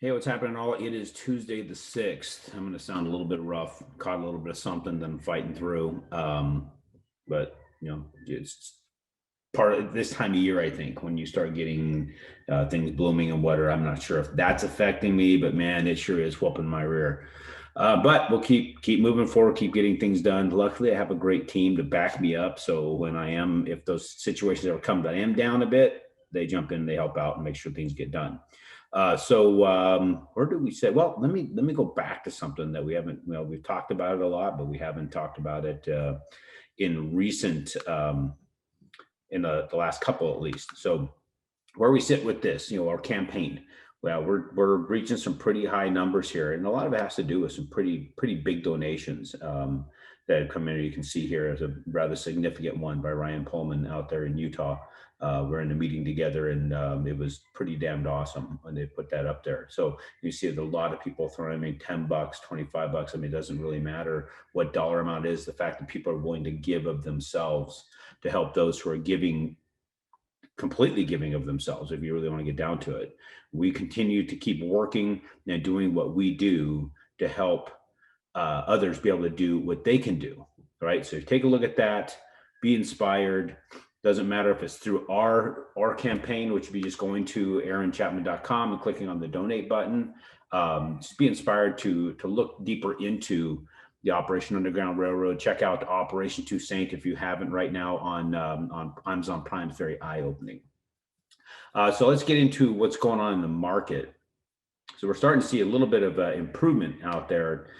Hey, what's happening all? It is Tuesday the 6th. I'm going to sound a little bit rough, caught a little bit of something that I'm fighting through. But, it's part of this time of year, I think, when you start getting things blooming and wetter. I'm not sure if that's affecting me, but man, it sure is whooping my rear. But we'll keep moving forward, keep getting things done. Luckily, I have a great team to back me up. So when if those situations ever come that I am down a bit, they jump in, they help out, and make sure things get done. Where do we say? Well, let me go back to something that we haven't. We've talked about it a lot, but we haven't talked about it in recent in the last couple at least. So where we sit with this, our campaign. Well, we're reaching some pretty high numbers here, and a lot of it has to do with some pretty big donations that have come in. You can see here as a rather significant one by Ryan Pullman out there in Utah. We're in a meeting together, and it was pretty damned awesome when they put that up there. So you see a lot of people throwing, $10, $25. It doesn't really matter what dollar amount is. The fact that people are willing to give of themselves to help those who are completely giving of themselves, if you really want to get down to it. We continue to keep working and doing what we do to help others be able to do what they can do. Right. So take a look at that, be inspired. Doesn't matter if it's through our campaign, which would be just going to aaron.chapman.com and clicking on the donate button. Just be inspired to look deeper into the Operation Underground Railroad. Check out Operation Toussaint if you haven't right now on Amazon Prime. It's very eye-opening. So let's get into what's going on in the market. So we're starting to see a little bit of improvement out there.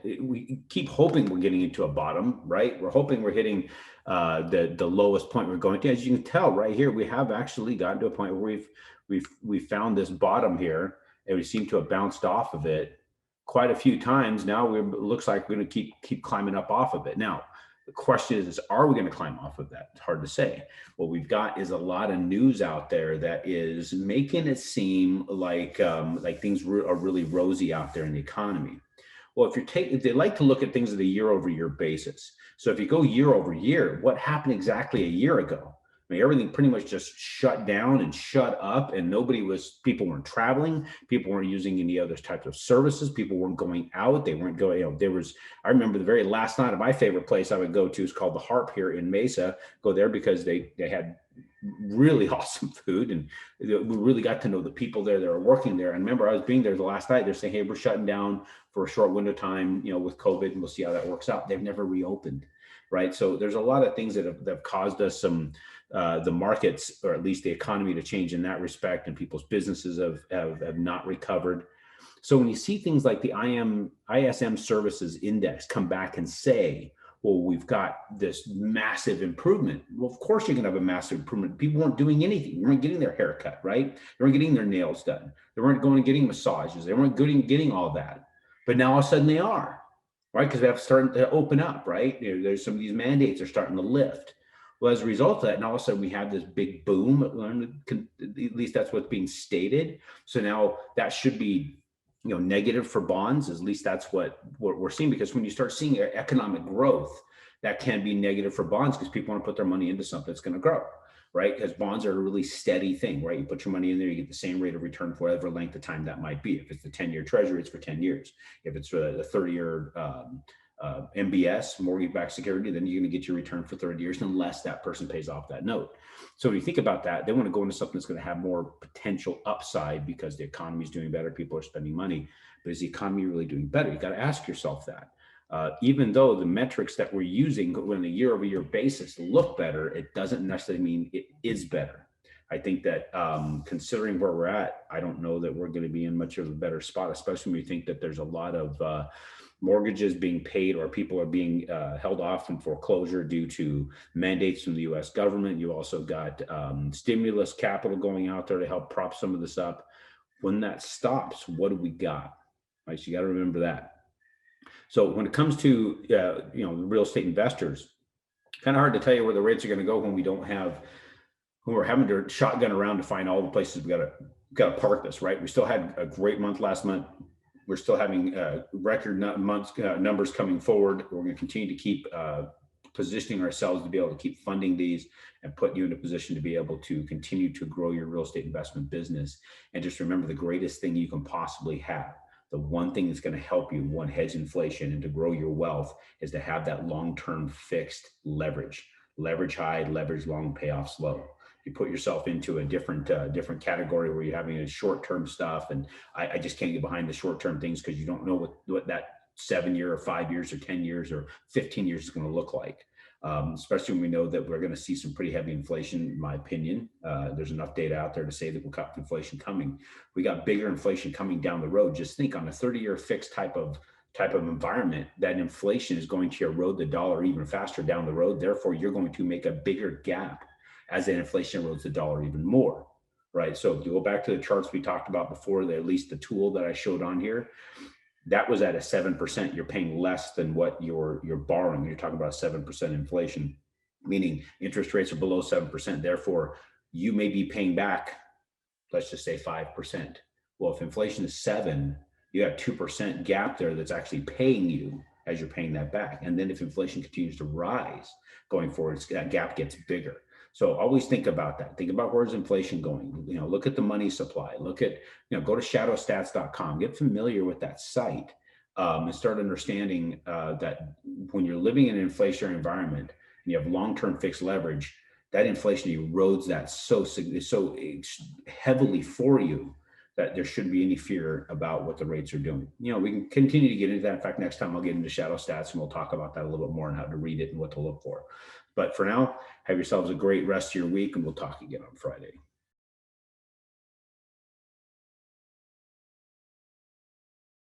We keep hoping we're getting into a bottom, right? We're hoping we're hitting the lowest point we're going to. As you can tell right here, we have actually gotten to a point where we've found this bottom here, and we seem to have bounced off of it quite a few times. Now it looks like we're going to keep climbing up off of it. Now the question is are we going to climb off of that? It's hard to say. What we've got is a lot of news out there that is making it seem like things are really rosy out there in the economy. Well, if they like to look at things at a year-over-year basis. So if you go year over year, what happened exactly a year ago? Everything pretty much just shut down and shut up, and people weren't traveling, people weren't using any other types of services, people weren't going out, they weren't going, I remember the very last night of my favorite place I would go to is called the Harp here in Mesa. Go there because they had really awesome food, and we really got to know the people there that are working there. And remember, I was being there the last night, they're saying, hey, we're shutting down for a short window time, with COVID, and we'll see how that works out. They've never reopened, right? So there's a lot of things that have caused us the markets, or at least the economy, to change in that respect, and people's businesses have not recovered. So when you see things like the ISM services index come back and say, well, we've got this massive improvement. Well, of course you're going to have a massive improvement. People weren't doing anything. They weren't getting their hair cut, right? They weren't getting their nails done. They weren't going and getting massages. They weren't getting all that. But now all of a sudden they are, right? Because we have started to open up, right? There's some of these mandates are starting to lift. Well, as a result of that, and all of a sudden we have this big boom, at least that's what's being stated. So now that should be, negative for bonds. At least that's what we're seeing, because when you start seeing economic growth, that can be negative for bonds, because people want to put their money into something that's going to grow, right? Because bonds are a really steady thing, right? You put your money in there, you get the same rate of return for whatever length of time that might be. If it's the 10-year treasury, it's for 10 years. If it's the 30-year MBS, mortgage-backed security, then you're going to get your return for 30 years unless that person pays off that note. So when you think about that, they want to go into something that's going to have more potential upside because the economy is doing better, people are spending money. But is the economy really doing better? You got to ask yourself that. Even though the metrics that we're using on a year-over-year basis look better, it doesn't necessarily mean it is better. I think that considering where we're at, I don't know that we're going to be in much of a better spot, especially when we think that there's a lot of mortgages being paid, or people are being held off in foreclosure due to mandates from the U.S. government. You also got stimulus capital going out there to help prop some of this up. When that stops, what do we got? Right, so you got to remember that. So when it comes to real estate investors, kind of hard to tell you where the rates are going to go when we're having to shotgun around to find all the places we got to park this, right? We still had a great month last month. We're still having record numbers coming forward. We're going to continue to keep positioning ourselves to be able to keep funding these and put you in a position to be able to continue to grow your real estate investment business. And just remember, the greatest thing you can possibly have, the one thing that's going to help you, one, hedge inflation and to grow your wealth, is to have that long-term fixed leverage. Leverage high, leverage long, payoff slow. You put yourself into a different category where you're having a short-term stuff, and I just can't get behind the short-term things because you don't know what that 7 year or 5 years or 10 years or 15 years is going to look like. Especially when we know that we're going to see some pretty heavy inflation, in my opinion. There's enough data out there to say that we'll cut inflation coming. We got bigger inflation coming down the road. Just think, on a 30-year fixed type of environment, that inflation is going to erode the dollar even faster down the road. Therefore, you're going to make a bigger gap as that inflation erodes the dollar even more, right? So if you go back to the charts we talked about before, at least the tool that I showed on here, that was at a 7%. You're paying less than what you're borrowing. You're talking about 7% inflation, meaning interest rates are below 7%. Therefore, you may be paying back, let's just say 5%. Well, if inflation is 7, you have 2% gap there that's actually paying you as you're paying that back. And then if inflation continues to rise going forward, that gap gets bigger. So always think about that. Think about, where's inflation going? Look at the money supply. Look at, go to shadowstats.com. Get familiar with that site, and start understanding that when you're living in an inflationary environment and you have long-term fixed leverage, that inflation erodes that so heavily for you that there shouldn't be any fear about what the rates are doing. We can continue to get into that. In fact, next time I'll get into shadow stats and we'll talk about that a little bit more and how to read it and what to look for. But for now, have yourselves a great rest of your week, and we'll talk again on Friday.